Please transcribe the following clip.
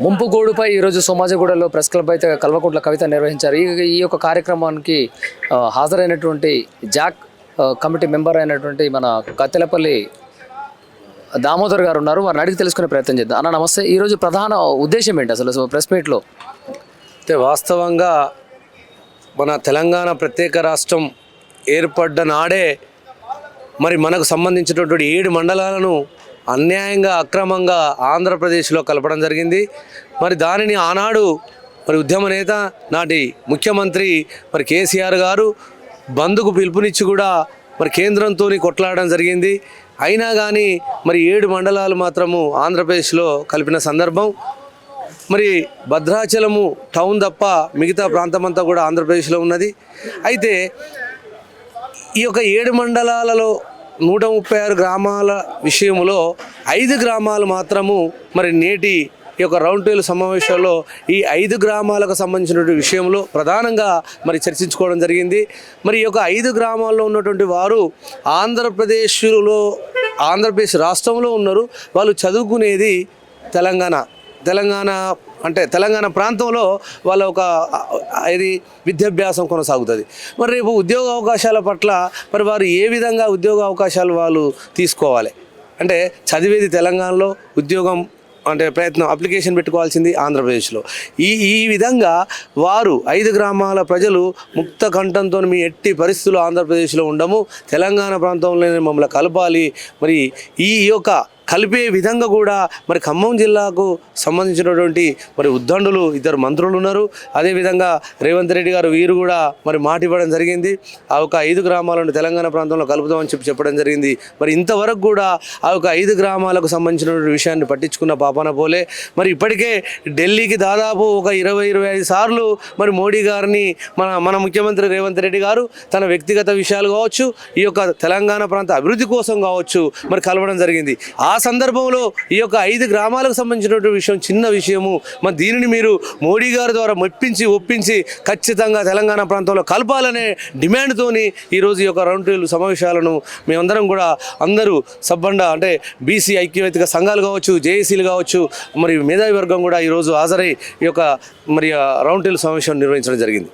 ముంపుగోడుపై ఈరోజు సోమాజిగూడలో press club అయితే కల్వకుంట్ల కవిత నిర్వహించారు. ఈ యొక్క కార్యక్రమానికి హాజరైనటువంటి జాక్ కమిటీ మెంబర్ అయినటువంటి మన కత్తెలపల్లి దామోదర్ గారు ఉన్నారు. వారిని అడిగి తెలుసుకునే ప్రయత్నం చేద్దాం. అన్న నమస్తే. ఈరోజు ప్రధాన ఉద్దేశం ఏంటి అసలు ప్రెస్ మీట్లో? అయితే వాస్తవంగా మన తెలంగాణ ప్రత్యేక రాష్ట్రం ఏర్పడ్డ నాడే మరి మనకు సంబంధించినటువంటి 7 మండలాలను అన్యాయంగా అక్రమంగా ఆంధ్రప్రదేశ్లో కలపడం జరిగింది. మరి దానిని ఆనాడు మరి ఉద్యమ నేత నాటి ముఖ్యమంత్రి మరి కేసీఆర్ గారు బంద్కు పిలుపునిచ్చి కూడా మరి కేంద్రంతో కొట్లాడడం జరిగింది. అయినా కానీ మరి 7 మండలాలు మాత్రము ఆంధ్రప్రదేశ్లో కలిపిన సందర్భం. మరి భద్రాచలము టౌన్ తప్ప మిగతా ప్రాంతమంతా కూడా ఆంధ్రప్రదేశ్లో ఉన్నది. అయితే ఈ యొక్క 7 మండలాలలో 136 గ్రామాల విషయంలో 5 గ్రామాలు మాత్రము మరి నేటి ఈ యొక్క రౌండ్ టేబుల్ సమావేశాల్లో ఈ 5 గ్రామాలకు సంబంధించినటువంటి విషయంలో ప్రధానంగా మరి చర్చించుకోవడం జరిగింది. మరి ఈ యొక్క 5 గ్రామాల్లో ఉన్నటువంటి వారు ఆంధ్రప్రదేశ్ రాష్ట్రంలో ఉన్నారు. వాళ్ళు చదువుకునేది తెలంగాణ ప్రాంతంలో వాళ్ళ ఒక విద్యాభ్యాసం కొనసాగుతుంది. మరి రేపు ఉద్యోగ అవకాశాల పట్ల మరి వారు ఏ విధంగా ఉద్యోగ అవకాశాలు వాళ్ళు తీసుకోవాలి అంటే చదివేది తెలంగాణలో, ఉద్యోగం అప్లికేషన్ పెట్టుకోవాల్సింది ఆంధ్రప్రదేశ్లో. ఈ విధంగా వారు 5 గ్రామాల ప్రజలు ముక్త కంఠంతో మీ ఎట్టి పరిస్థితులు ఆంధ్రప్రదేశ్లో ఉండము, తెలంగాణ ప్రాంతంలోనే మమ్మల్ని కలపాలి. మరి ఈ యొక్క కలిపే విధంగా కూడా మరి ఖమ్మం జిల్లాకు సంబంధించినటువంటి మరి ఉద్దండులు 2 మంత్రులు ఉన్నారు. అదేవిధంగా రేవంత్ రెడ్డి గారు వీరు కూడా మరి మాట ఇవ్వడం జరిగింది. ఆ యొక్క 5 గ్రామాలను తెలంగాణ ప్రాంతంలో కలుపుదామని చెప్పడం జరిగింది. మరి ఇంతవరకు కూడా ఆ యొక్క 5 గ్రామాలకు సంబంధించినటువంటి విషయాన్ని పట్టించుకున్న పాపన పోలే. మరి ఇప్పటికే ఢిల్లీకి దాదాపు ఒక 20-25 సార్లు మరి మోడీ గారిని మన ముఖ్యమంత్రి రేవంత్ రెడ్డి గారు తన వ్యక్తిగత విషయాలు కావచ్చు, ఈ యొక్క తెలంగాణ ప్రాంత అభివృద్ధి కోసం కావచ్చు మరి కలవడం జరిగింది. ఆ సందర్భంలో ఈ యొక్క 5 గ్రామాలకు సంబంధించినటువంటి విషయం చిన్న విషయము. మరి దీనిని మీరు మోడీ గారి ద్వారా ఒప్పించి ఖచ్చితంగా తెలంగాణ ప్రాంతంలో కలపాలనే డిమాండ్తోని ఈరోజు ఈ యొక్క రౌండ్ టేబుల్ సమావేశాలను మేమందరం కూడా అందరూ సబ్బండ బీసీ ఐక్యవేదిక సంఘాలు కావచ్చు, జేఏసీలు కావచ్చు, మరి మేధావి వర్గం కూడా ఈరోజు హాజరై ఈ యొక్క మరి రౌండ్ టేబుల్ సమావేశం నిర్వహించడం జరిగింది.